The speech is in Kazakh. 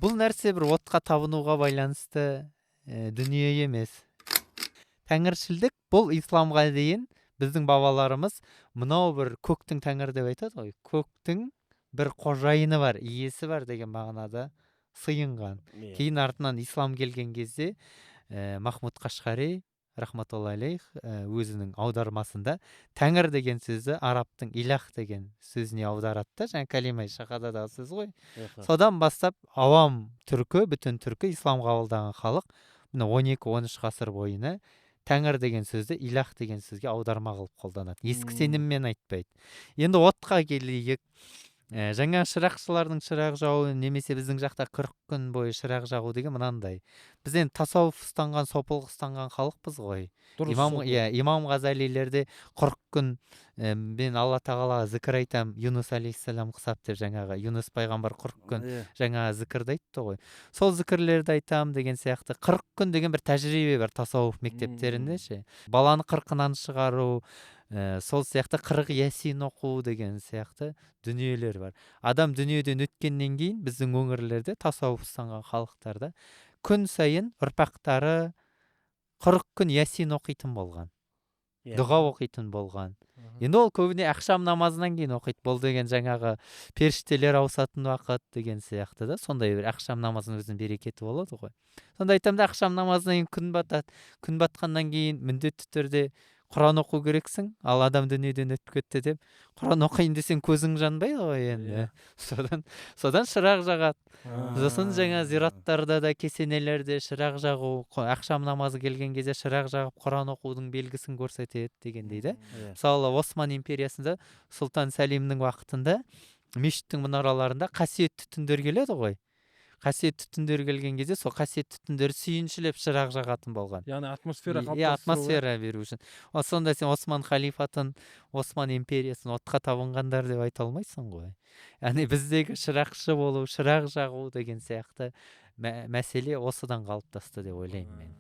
Бул нерсе бир отка табынууга байланыштуу дүнүйө эмес. Тәңіршілдік бұл исламға дейін біздің бабаларымыз мынау бір көктің тәңір деп айтады ғой. Көктің бір қожайыны бар, иесі бар деген мағынада сыйынған. Кейін артынан ислам келген кезде Махмуд Қашқари рахматулла алейх өзінің аудармасында тәңір деген сөзді арабтың илах деген сөзіне аударады да, жаңа калимай шахададағы сөз ғой. Содан бастап авам түркі, бүтін түркі ислам қабылдаған халық мына 12-13 ғасыр бойына тәңір деген сөзді илах деген сөзге аударма қылып қолданады. Ескі сеніммен айтпайды. Енді отқа келейік. Жаңа шырақшылардың шырақ жағу немесе біздің жақта 40 күн бойы шырақ жағу деген мынандай. Біз енді тасауф ұстанған, сопылық ұстанған халықпыз ғой. Имам Ғазалилерде 40 күн мен Алла тағалаға зікір айтам, Юнус алейхиссалам құсап деп, жаңағы Юнус пайғамбар 40 күн жаңа зікірді айтты ғой. Сол зікірлерді айтам деген сияқты 40 күн деген бір тәжірибе бар тасауф мектептерінде ше. Баланы 40-ынан шығару, сол сияқты 40 ясин оқу деген сияқты дүниелер бар. Адам дүниеден өткеннен кейін біздің өңірлерде тасауф ұстанған халықтарда күн сайын ұрпақтары 40 күн ясин оқитын болған. Дұға оқитын болған. Енді ол көбіне ақшам намазынан кейін оқиды. Бұл деген жаңағы періштелер ауысатын уақыт деген сияқты да. Сондай бір ақшам намазының өзінің берекеті болады ғой. Сонда айтамын да, ақшам намазынан кейін күн батады. Күн батқаннан кейін міндетті түрде Құран оқу керексің, ал адам дүниеден өтіп кетті деп, Құран оқайын десең көзің жанбайды ғой енді. Содан шырақ жағады. Сосын жаңа зираттарда да, кесенелерде шырақ жағу, ақшам намазы келген кезде шырақ жағып Құран оқудың белгісін көрсетеді дегендей да. Мысалы, Осман империясында Сұлтан Сәлимнің уақытында мешіттің мұнараларында қасиетті түндер келеді ғой. Қасиетті түндер келген кезде сол қасиетті түндер сүйіншілеп шырақ жағатын болған. Яғни атмосфера атмосфера беру үшін. Сонда сен Осман халифатын, Осман империясын отқа табынғандар деп айта алмайсың ғой. Яғни біздегі шырақшы болу, шырақ жағу деген сияқты мәселе осыдан қалыптасты деп ойлаймын мен.